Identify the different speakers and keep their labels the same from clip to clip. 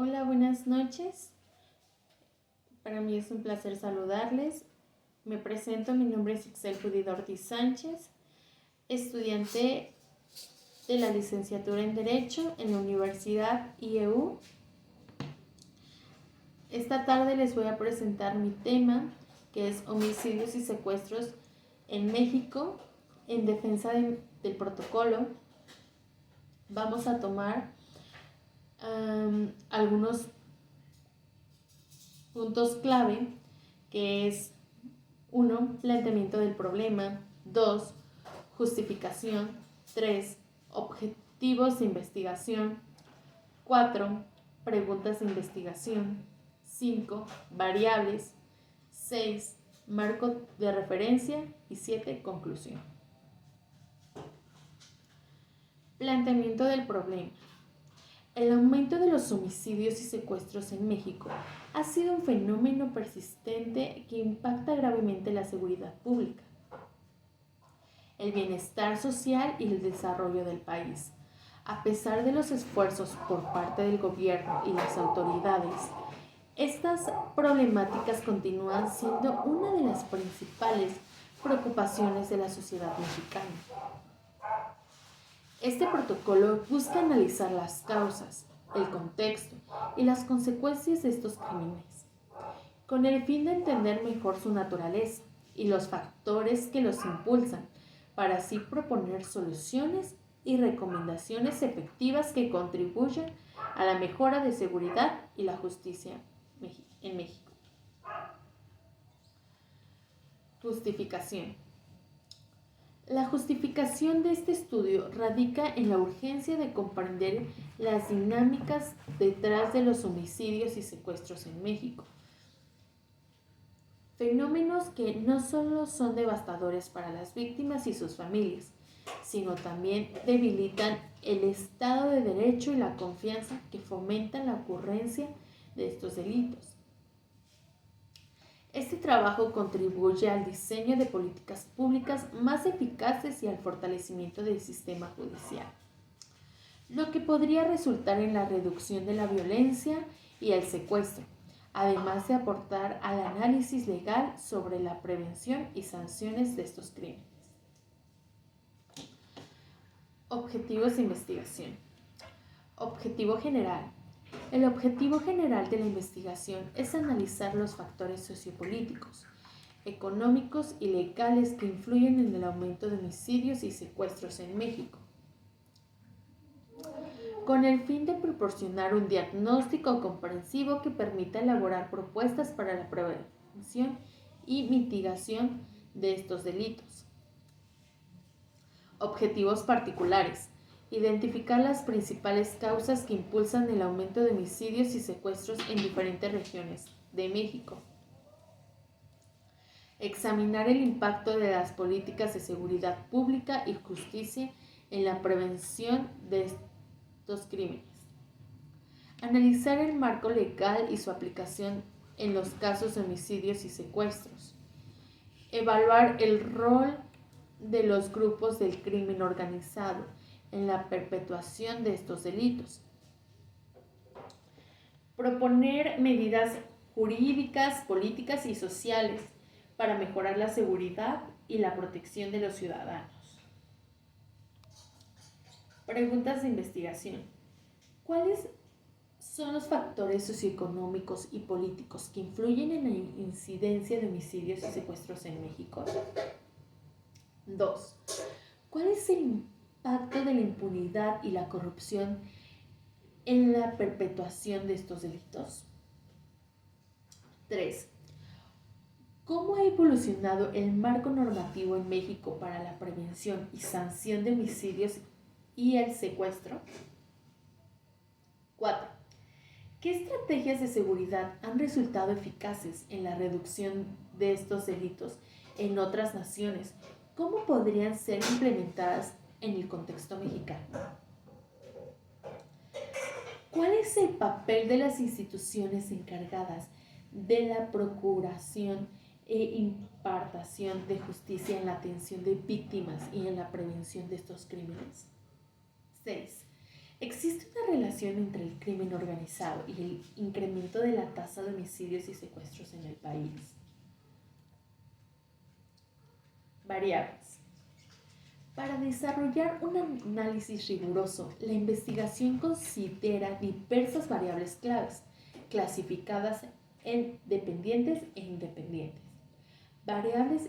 Speaker 1: Hola, buenas noches. Para mí es un placer saludarles. Me presento, mi nombre es Ixel Judith Ortiz Sánchez, estudiante de la licenciatura en Derecho en la Universidad IEU. Esta tarde les voy a presentar mi tema, que es homicidios y secuestros en México en defensa del protocolo. Vamos a tomar algunos puntos clave, que es 1. Planteamiento del problema. 2. Justificación. 3. Objetivos de investigación. 4. Preguntas de investigación. 5. Variables. 6. Marco de referencia. Y 7. Conclusión. Planteamiento del problema. El aumento de los homicidios y secuestros en México ha sido un fenómeno persistente que impacta gravemente la seguridad pública, el bienestar social y el desarrollo del país. A pesar de los esfuerzos por parte del gobierno y las autoridades, estas problemáticas continúan siendo una de las principales preocupaciones de la sociedad mexicana. Este protocolo busca analizar las causas, el contexto y las consecuencias de estos crímenes, con el fin de entender mejor su naturaleza y los factores que los impulsan, para así proponer soluciones y recomendaciones efectivas que contribuyan a la mejora de seguridad y la justicia en México. Justificación. La justificación de este estudio radica en la urgencia de comprender las dinámicas detrás de los homicidios y secuestros en México. Fenómenos que no solo son devastadores para las víctimas y sus familias, sino también debilitan el Estado de Derecho y la confianza que fomentan la ocurrencia de estos delitos. Este trabajo contribuye al diseño de políticas públicas más eficaces y al fortalecimiento del sistema judicial, lo que podría resultar en la reducción de la violencia y el secuestro, además de aportar al análisis legal sobre la prevención y sanciones de estos crímenes. Objetivos de investigación. Objetivo general. El objetivo general de la investigación es analizar los factores sociopolíticos, económicos y legales que influyen en el aumento de homicidios y secuestros en México, con el fin de proporcionar un diagnóstico comprensivo que permita elaborar propuestas para la prevención y mitigación de estos delitos. Objetivos particulares. Identificar las principales causas que impulsan el aumento de homicidios y secuestros en diferentes regiones de México. Examinar el impacto de las políticas de seguridad pública y justicia en la prevención de estos crímenes. Analizar el marco legal y su aplicación en los casos de homicidios y secuestros. Evaluar el rol de los grupos del crimen organizado en la perpetuación de estos delitos. Proponer medidas jurídicas, políticas y sociales para mejorar la seguridad y la protección de los ciudadanos. Preguntas de investigación. ¿Cuáles son los factores socioeconómicos y políticos que influyen en la incidencia de homicidios y secuestros en México? 2. ¿Cuál es el impacto de la impunidad y la corrupción en la perpetuación de estos delitos? 3. ¿Cómo ha evolucionado el marco normativo en México para la prevención y sanción de homicidios y el secuestro? 4. ¿Qué estrategias de seguridad han resultado eficaces en la reducción de estos delitos en otras naciones? ¿Cómo podrían ser implementadas en el contexto mexicano? ¿Cuál es el papel de las instituciones encargadas de la procuración e impartación de justicia en la atención de víctimas y en la prevención de estos crímenes? 6. Existe una relación entre el crimen organizado y el incremento de la tasa de homicidios y secuestros en el país. Variables. Para desarrollar un análisis riguroso, la investigación considera diversas variables claves, clasificadas en dependientes e independientes. Variables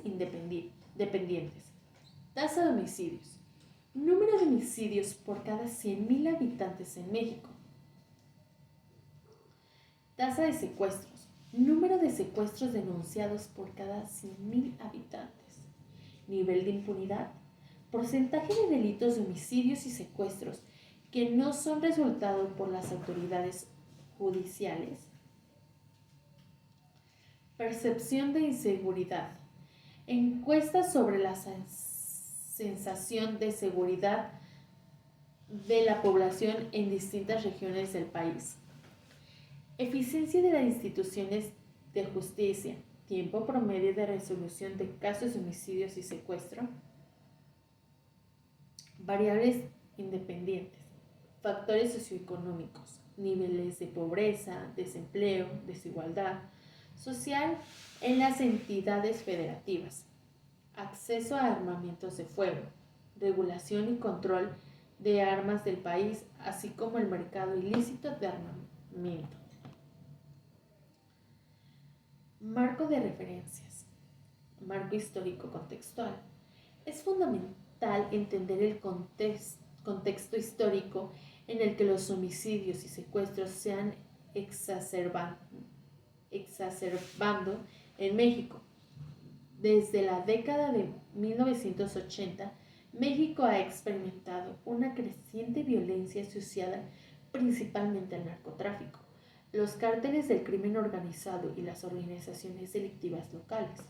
Speaker 1: dependientes. Tasa de homicidios. Número de homicidios por cada 100.000 habitantes en México. Tasa de secuestros. Número de secuestros denunciados por cada 100.000 habitantes. Nivel de impunidad. Porcentaje de delitos de homicidios y secuestros que no son resueltos por las autoridades judiciales. Percepción de inseguridad. Encuestas sobre la sensación de seguridad de la población en distintas regiones del país. Eficiencia de las instituciones de justicia. Tiempo promedio de resolución de casos de homicidios y secuestro. Variables independientes. Factores socioeconómicos. Niveles de pobreza, desempleo, desigualdad social en las entidades federativas. Acceso a armamentos de fuego. Regulación y control de armas del país, así como el mercado ilícito de armamento. Marco de referencias. Marco histórico contextual. Es fundamental entender el contexto histórico en el que los homicidios y secuestros se han exacerbando en México. Desde la década de 1980, México ha experimentado una creciente violencia asociada principalmente al narcotráfico, los cárteles del crimen organizado y las organizaciones delictivas locales.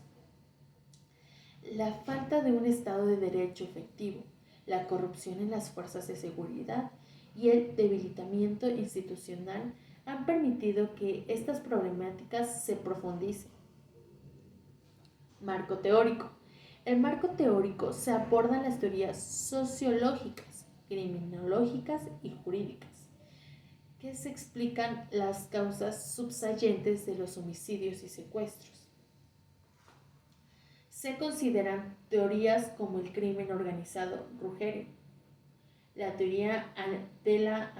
Speaker 1: La falta de un Estado de Derecho efectivo, la corrupción en las fuerzas de seguridad y el debilitamiento institucional han permitido que estas problemáticas se profundicen. Marco teórico. El marco teórico se aborda en las teorías sociológicas, criminológicas y jurídicas, que se explican las causas subyacentes de los homicidios y secuestros. Se consideran teorías como el crimen organizado Ruggeri, la teoría de la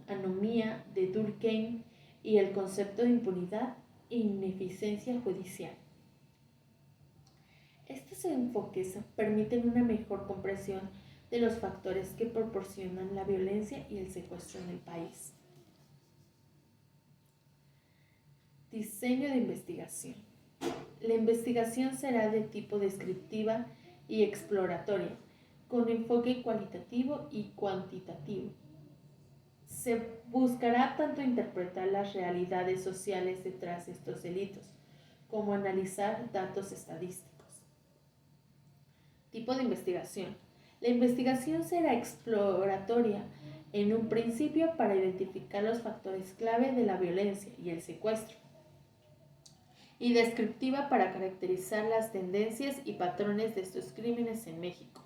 Speaker 1: anomía de Durkheim y el concepto de impunidad e ineficiencia judicial. Estos enfoques permiten una mejor comprensión de los factores que proporcionan la violencia y el secuestro en el país. Diseño de investigación. La investigación será de tipo descriptiva y exploratoria, con enfoque cualitativo y cuantitativo. Se buscará tanto interpretar las realidades sociales detrás de estos delitos, como analizar datos estadísticos. Tipo de investigación. La investigación será exploratoria en un principio para identificar los factores clave de la violencia y el secuestro, y descriptiva para caracterizar las tendencias y patrones de estos crímenes en México.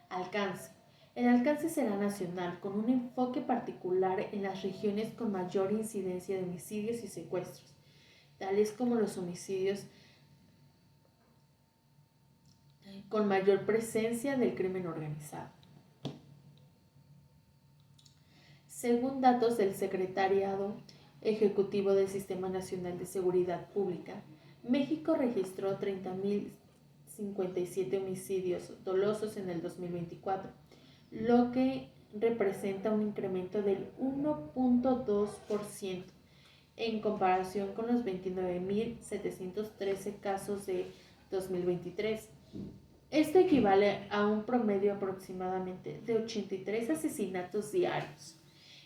Speaker 1: Alcance. El alcance será nacional, con un enfoque particular en las regiones con mayor incidencia de homicidios y secuestros, tales como los homicidios con mayor presencia del crimen organizado. Según datos del Secretariado Ejecutivo del Sistema Nacional de Seguridad Pública, México registró 30.057 homicidios dolosos en el 2024, lo que representa un incremento del 1.2% en comparación con los 29.713 casos de 2023. Esto equivale a un promedio aproximadamente de 83 asesinatos diarios.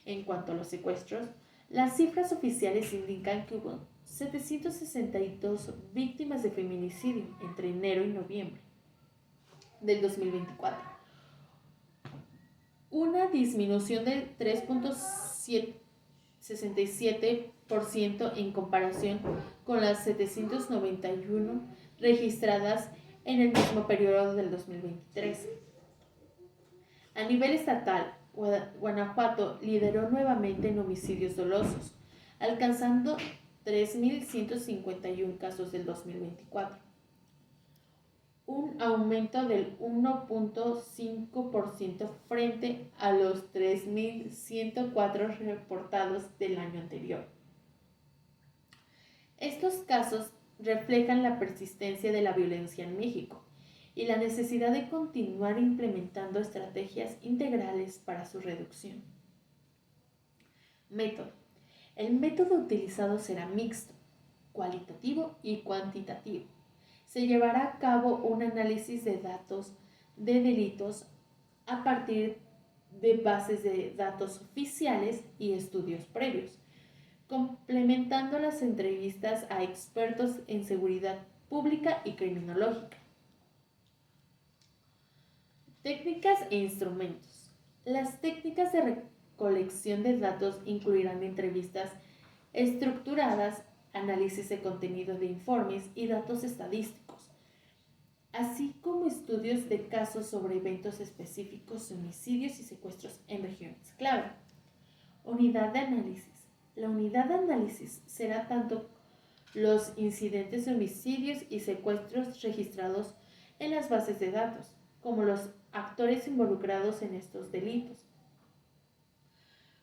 Speaker 1: En cuanto a los secuestros, las cifras oficiales indican que hubo 762 víctimas de feminicidio entre enero y noviembre del 2024, una disminución de 3.67% en comparación con las 791 registradas en el mismo periodo del 2023. A nivel estatal, Guanajuato lideró nuevamente en homicidios dolosos, alcanzando 3.151 casos del 2024, un aumento del 1.5% frente a los 3.104 reportados del año anterior. Estos casos reflejan la persistencia de la violencia en México y la necesidad de continuar implementando estrategias integrales para su reducción. Método. El método utilizado será mixto, cualitativo y cuantitativo. Se llevará a cabo un análisis de datos de delitos a partir de bases de datos oficiales y estudios previos, complementando las entrevistas a expertos en seguridad pública y criminológica. Técnicas e instrumentos. Las técnicas de recolección de datos incluirán entrevistas estructuradas, análisis de contenido de informes y datos estadísticos, así como estudios de casos sobre eventos específicos de homicidios y secuestros en regiones clave. Unidad de análisis. La unidad de análisis será tanto los incidentes de homicidios y secuestros registrados en las bases de datos, como los actores involucrados en estos delitos,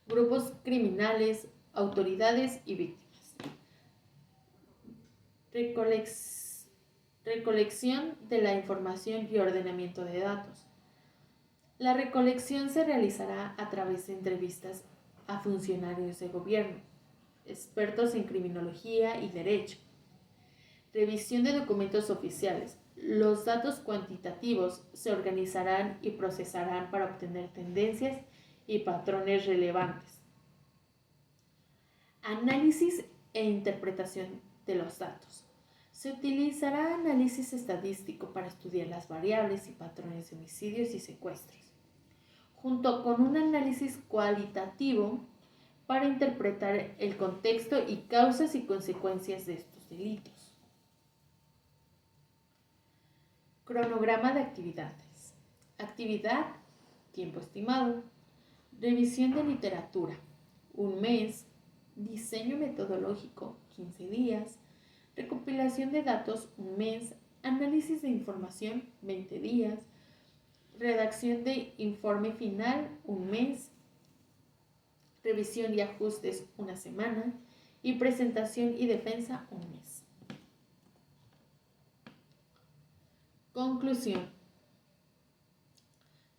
Speaker 1: grupos criminales, autoridades y víctimas. Recolección de la información y ordenamiento de datos. La recolección se realizará a través de entrevistas a funcionarios de gobierno, expertos en criminología y derecho. Revisión de documentos oficiales. Los datos cuantitativos se organizarán y procesarán para obtener tendencias y patrones relevantes. Análisis e interpretación de los datos. Se utilizará análisis estadístico para estudiar las variables y patrones de homicidios y secuestros, junto con un análisis cualitativo para interpretar el contexto y causas y consecuencias de estos delitos. Cronograma de actividades. Actividad, tiempo estimado. Revisión de literatura, 1 mes. Diseño metodológico, 15 días. Recopilación de datos, 1 mes. Análisis de información, 20 días. Redacción de informe final, 1 mes. Revisión y ajustes, 1 semana. Y presentación y defensa, 1 mes. Conclusión.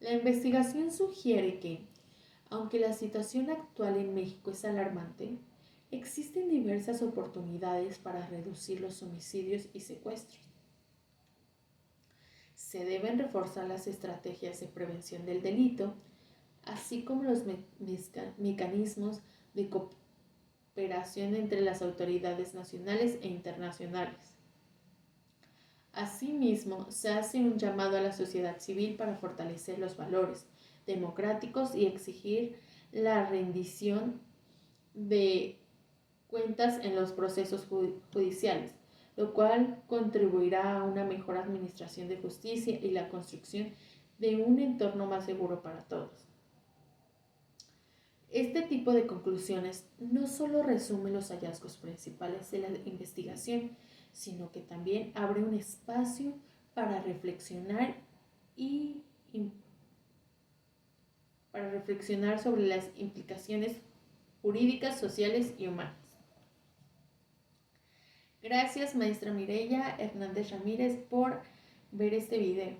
Speaker 1: La investigación sugiere que, aunque la situación actual en México es alarmante, existen diversas oportunidades para reducir los homicidios y secuestros. Se deben reforzar las estrategias de prevención del delito, así como los mecanismos de cooperación entre las autoridades nacionales e internacionales. Asimismo, se hace un llamado a la sociedad civil para fortalecer los valores democráticos y exigir la rendición de cuentas en los procesos judiciales, lo cual contribuirá a una mejor administración de justicia y la construcción de un entorno más seguro para todos. Este tipo de conclusiones no solo resume los hallazgos principales de la investigación, sino que también abre un espacio para reflexionar sobre las implicaciones jurídicas, sociales y humanas. Gracias, maestra Mireya Hernández Ramírez, por ver este video.